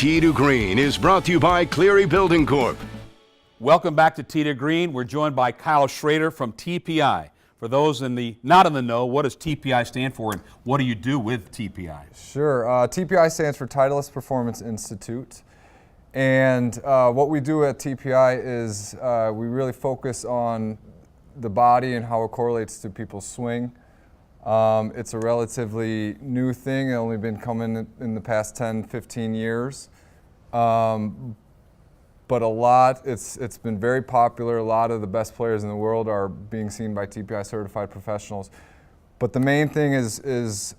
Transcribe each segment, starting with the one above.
Tee to Green is brought to you by Cleary Building Corp. Welcome back to Tee to Green. We're joined by Kyle Schroeder from TPI. For those not in the know, what does TPI stand for, and what do you do with TPI? Sure. TPI stands for Titleist Performance Institute. And what we do at TPI is we really focus on the body and how it correlates to people's swing. It's a relatively new thing, it's only been coming in the past 10, 15 years. But it's been very popular. A lot of the best players in the world are being seen by TPI certified professionals. But the main thing is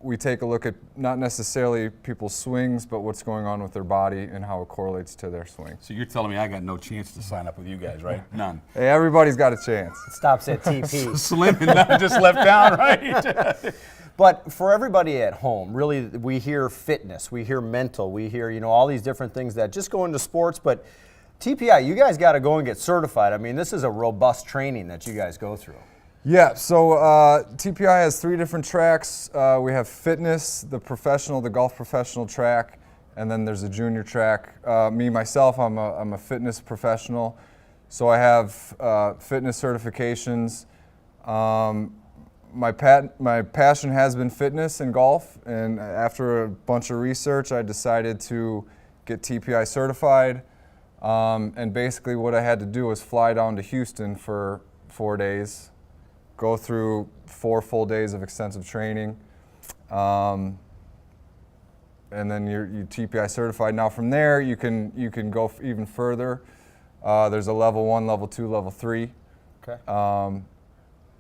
we take a look at not necessarily people's swings, but what's going on with their body and how it correlates to their swing. So you're telling me I got no chance to sign up with you guys, right? None. Hey, everybody's got a chance. It stops at TP. Slim and not just left down, right? But for everybody at home, really, we hear fitness, we hear mental, we hear, all these different things that just go into sports. But TPI, you guys got to go and get certified. I mean, this is a robust training that you guys go through. Yeah, so TPI has 3 different tracks. We have fitness, the golf professional track, and then there's a junior track. Myself, I'm a fitness professional, so I have fitness certifications. My passion has been fitness and golf, and after a bunch of research, I decided to get TPI certified. And basically what I had to do was fly down to Houston for 4 days, go through 4 full days of extensive training, and then you're TPI certified. Now from there, you can go even further. There's a level 1, level 2, level 3. Okay.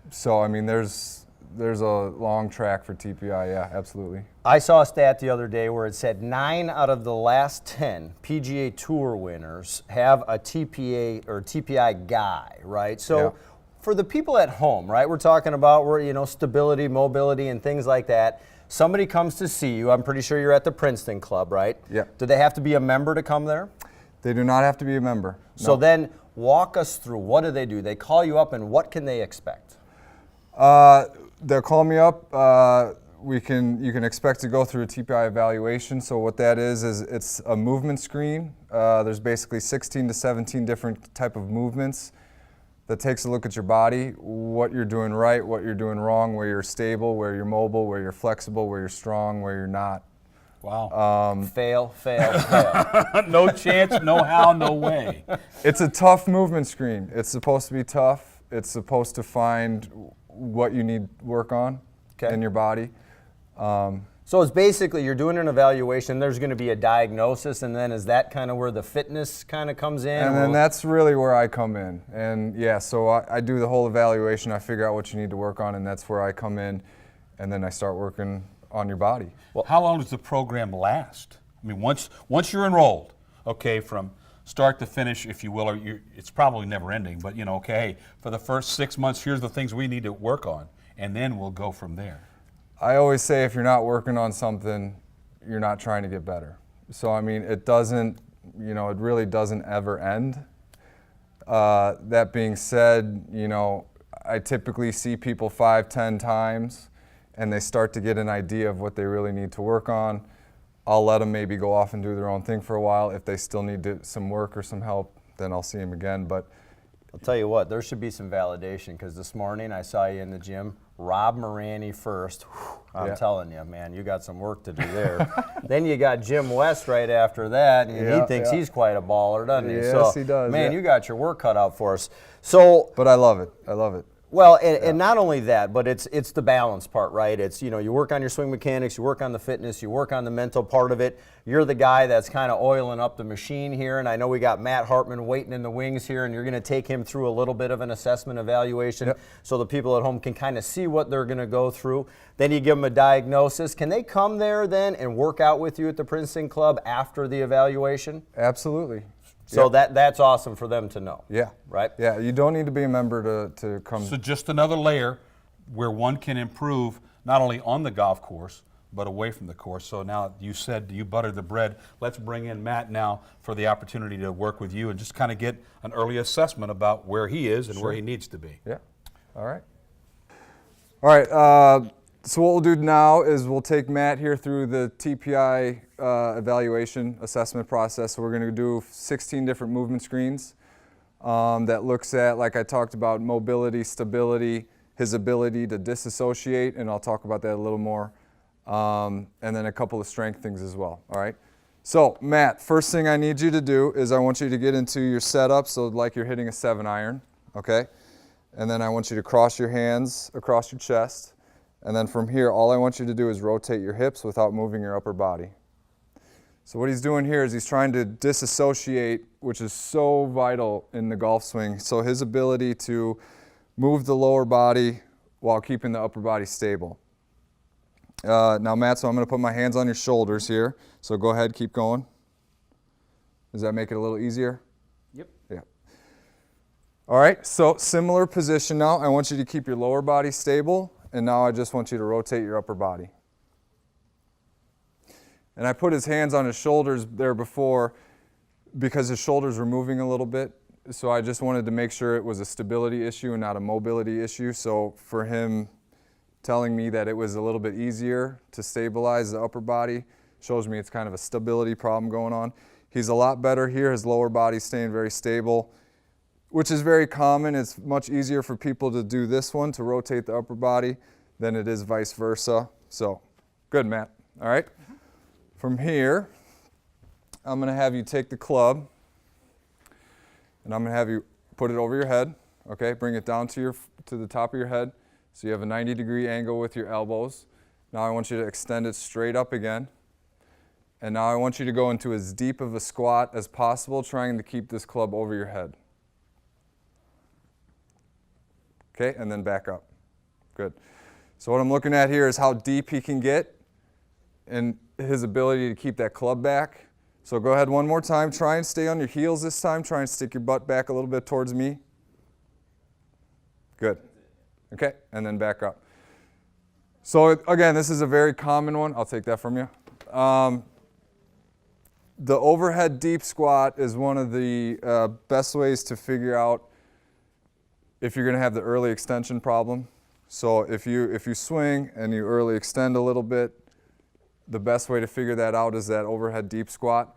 So I mean, there's a long track for TPI. Yeah, absolutely. I saw a stat the other day where it said 9 out of the last 10 PGA Tour winners have a TPA or TPI guy, right? So. Yeah. For the people at home, right, we're talking about stability, mobility, and things like that. Somebody comes to see you. I'm pretty sure you're at the Princeton Club, right? Yeah. Do they have to be a member to come there? They do not have to be a member. So No. then walk us through, what do? They call you up, and what can they expect? They'll call me up. You can expect to go through a TPI evaluation. So what that is it's a movement screen. There's basically 16 to 17 different type of movements that takes a look at your body, what you're doing right, what you're doing wrong, where you're stable, where you're mobile, where you're flexible, where you're strong, where you're not. Wow. Fail. No chance, no how, no way. It's a tough movement screen. It's supposed to be tough. It's supposed to find what you need work on in your body. So it's basically you're doing an evaluation, there's going to be a diagnosis, and then is that kind of where the fitness kind of comes in? And then that's really where I come in. And yeah, so I do the whole evaluation, I figure out what you need to work on, and that's where I come in, and then I start working on your body. Well, how long does the program last? I mean, once you're enrolled, okay, from start to finish, if you will, or it's probably never ending, but okay, for the first 6 months, here's the things we need to work on, and then we'll go from there. I always say if you're not working on something, you're not trying to get better. So I mean, it really doesn't ever end. That being said, I typically see people 5, 10 times, and they start to get an idea of what they really need to work on. I'll let them maybe go off and do their own thing for a while. If they still need some work or some help, then I'll see them again. But I'll tell you what, there should be some validation, because this morning I saw you in the gym, Rob Morani first. I'm telling you, man, you got some work to do there. Then you got Jim West right after that, and he thinks he's quite a baller, doesn't he? Yes, he does. Man, you got your work cut out for us. So, but I love it. I love it. Well, and not only that, but it's the balance part, right? It's, you work on your swing mechanics, you work on the fitness, you work on the mental part of it. You're the guy that's kind of oiling up the machine here, and I know we got Matt Hartman waiting in the wings here, and you're going to take him through a little bit of an assessment evaluation so the people at home can kind of see what they're going to go through. Then you give them a diagnosis. Can they come there then and work out with you at the Princeton Club after the evaluation? Absolutely. So that's awesome for them to know. Yeah. Right? Yeah, you don't need to be a member to come. So just another layer where one can improve not only on the golf course, but away from the course. So now you said you buttered the bread. Let's bring in Matt now for the opportunity to work with you and just kind of get an early assessment about where he is and where he needs to be. Yeah. All right. All right. So what we'll do now is we'll take Matt here through the TPI evaluation assessment process. So we're going to do 16 different movement screens that looks at, like I talked about, mobility, stability, his ability to disassociate, and I'll talk about that a little more, and then a couple of strength things as well, all right? So Matt, first thing I need you to do is I want you to get into your setup, so like you're hitting a 7-iron, okay? And then I want you to cross your hands across your chest. And then from here, all I want you to do is rotate your hips without moving your upper body. So what he's doing here is he's trying to disassociate, which is so vital in the golf swing. So his ability to move the lower body while keeping the upper body stable. Now Matt, so I'm going to put my hands on your shoulders here. So go ahead, keep going. Does that make it a little easier? Yep. Yeah. All right, so similar position now. I want you to keep your lower body stable. And now I just want you to rotate your upper body. And I put his hands on his shoulders there before because his shoulders were moving a little bit. So I just wanted to make sure it was a stability issue and not a mobility issue. So for him telling me that it was a little bit easier to stabilize the upper body shows me it's kind of a stability problem going on. He's a lot better here. His lower body's staying very stable, which is very common. It's much easier for people to do this one, to rotate the upper body, than it is vice versa. So, good, Matt. All right? From here, I'm going to have you take the club, and I'm going to have you put it over your head, okay? Bring it down to the top of your head, so you have a 90-degree angle with your elbows. Now I want you to extend it straight up again. And now I want you to go into as deep of a squat as possible, trying to keep this club over your head. Okay, and then back up. Good. So what I'm looking at here is how deep he can get and his ability to keep that club back. So go ahead one more time. Try and stay on your heels this time. Try and stick your butt back a little bit towards me. Good. Okay, and then back up. So again, this is a very common one. I'll take that from you. The overhead deep squat is one of the best ways to figure out if you're going to have the early extension problem. So if you swing and you early extend a little bit, the best way to figure that out is that overhead deep squat.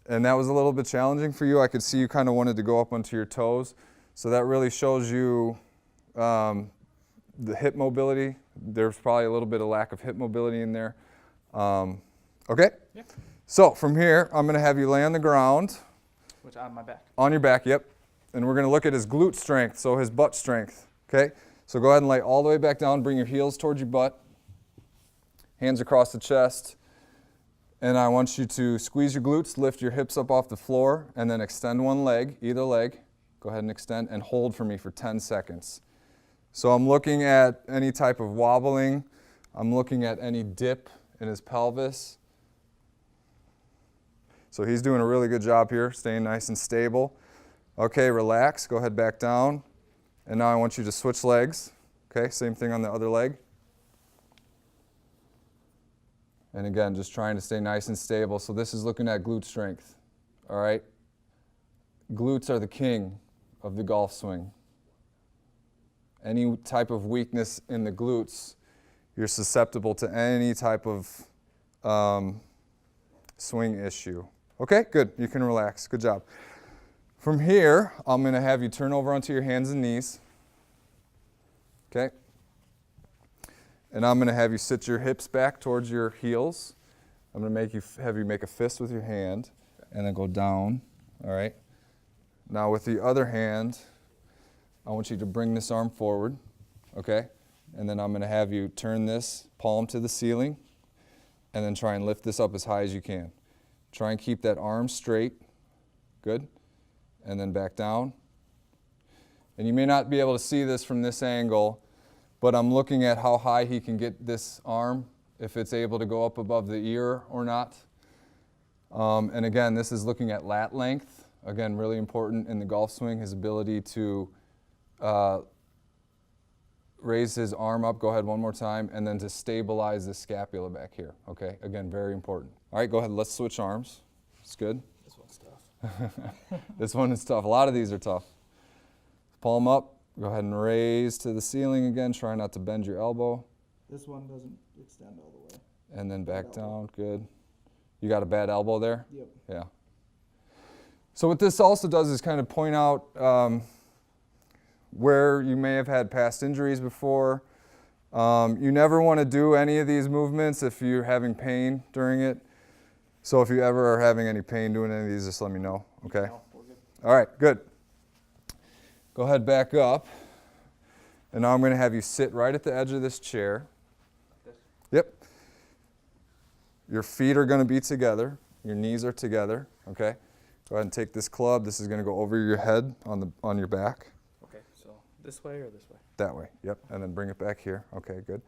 And that was a little bit challenging for you. I could see you kind of wanted to go up onto your toes. So that really shows you the hip mobility. There's probably a little bit of lack of hip mobility in there. Okay? Yeah. So from here, I'm going to have you lay on the ground. Which on my back. On your back, yep. And we're going to look at his glute strength, so his butt strength, okay? So go ahead and lay all the way back down, bring your heels towards your butt, hands across the chest, and I want you to squeeze your glutes, lift your hips up off the floor, and then extend one leg, either leg. Go ahead and extend and hold for me for 10 seconds. So I'm looking at any type of wobbling. I'm looking at any dip in his pelvis. So he's doing a really good job here, staying nice and stable. Okay, relax, go ahead back down. And now I want you to switch legs. Okay, same thing on the other leg. And again, just trying to stay nice and stable. So this is looking at glute strength, all right? Glutes are the king of the golf swing. Any type of weakness in the glutes, you're susceptible to any type of swing issue. Okay, good, you can relax, good job. From here, I'm going to have you turn over onto your hands and knees, okay? And I'm going to have you sit your hips back towards your heels. I'm going to have you make a fist with your hand and then go down, all right? Now with the other hand, I want you to bring this arm forward, okay? And then I'm going to have you turn this palm to the ceiling and then try and lift this up as high as you can. Try and keep that arm straight, good? And then back down. And you may not be able to see this from this angle, but I'm looking at how high he can get this arm, if it's able to go up above the ear or not. And again, this is looking at lat length. Again, really important in the golf swing, his ability to raise his arm up. Go ahead one more time, and then to stabilize the scapula back here. Okay, again, very important. All right, go ahead, let's switch arms. It's good. This one's tough. This one is tough. A lot of these are tough. Palm up. Go ahead and raise to the ceiling again. Try not to bend your elbow. This one doesn't extend all the way. And then back down, good. You got a bad elbow there? Yep. Yeah. So what this also does is kind of point out where you may have had past injuries before. You never want to do any of these movements if you're having pain during it. So if you ever are having any pain doing any of these, just let me know, okay? No, we're good. All right, good. Go ahead, back up. And now I'm going to have you sit right at the edge of this chair. This. Yep. Your feet are going to be together. Your knees are together, okay? Go ahead and take this club. This is going to go over your head on your back. Okay, so this way or this way? That way, yep. And then bring it back here. Okay, good.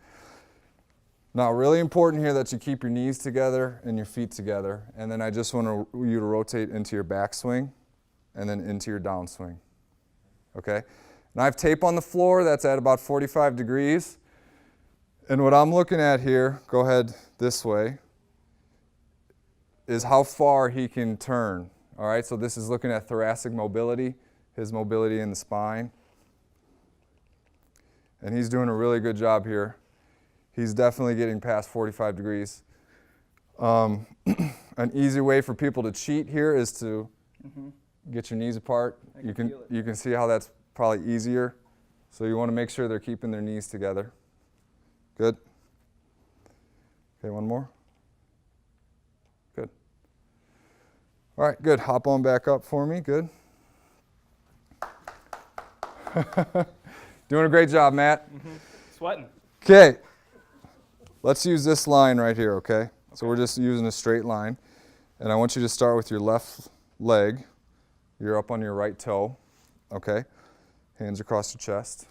Now, really important here that you keep your knees together and your feet together. And then I just want you to rotate into your backswing and then into your downswing. Okay? And I have tape on the floor that's at about 45 degrees. And what I'm looking at here, go ahead this way, is how far he can turn. All right, so this is looking at thoracic mobility, his mobility in the spine. And he's doing a really good job here. He's definitely getting past 45 degrees. An easy way for people to cheat here is to get your knees apart. I can feel it. You can see how that's probably easier. So you want to make sure they're keeping their knees together. Good. Okay, one more. Good. All right, good. Hop on back up for me. Good. Doing a great job, Matt. Sweating. Okay. Let's use this line right here, okay? So we're just using a straight line. And I want you to start with your left leg. You're up on your right toe, okay? Hands across your chest.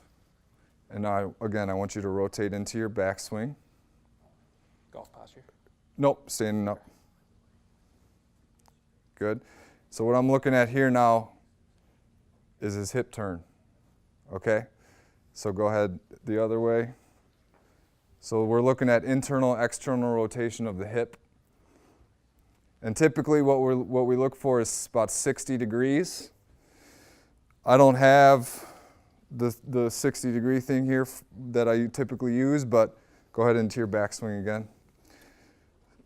And now, again, I want you to rotate into your backswing. Golf posture. Nope, standing up. Good. So what I'm looking at here now is his hip turn, okay? So go ahead the other way. So we're looking at internal, external rotation of the hip. And typically what we look for is about 60 degrees. I don't have the 60 degree thing here that I typically use, but go ahead into your backswing again.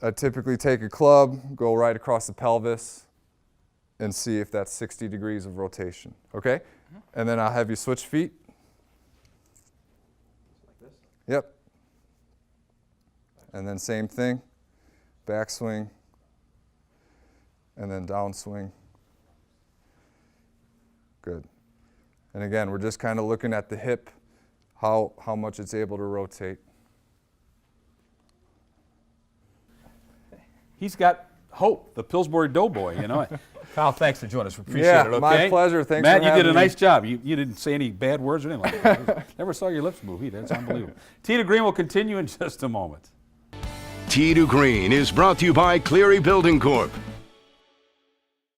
I typically take a club, go right across the pelvis, and see if that's 60 degrees of rotation, okay? And then I'll have you switch feet. Like this? Yep. And then same thing, backswing, and then downswing. Good. And again, we're just kind of looking at the hip, how much it's able to rotate. He's got hope, the Pillsbury Doughboy, you know. Kyle, thanks for joining us. We appreciate Yeah, it, okay? my pleasure. Thanks Matt, for you did having a me. nice job. You didn't say any bad words or anything like that. Never saw your lips move either. That's unbelievable. Tee to Green will continue in just a moment. Tee to Green is brought to you by Cleary Building Corp.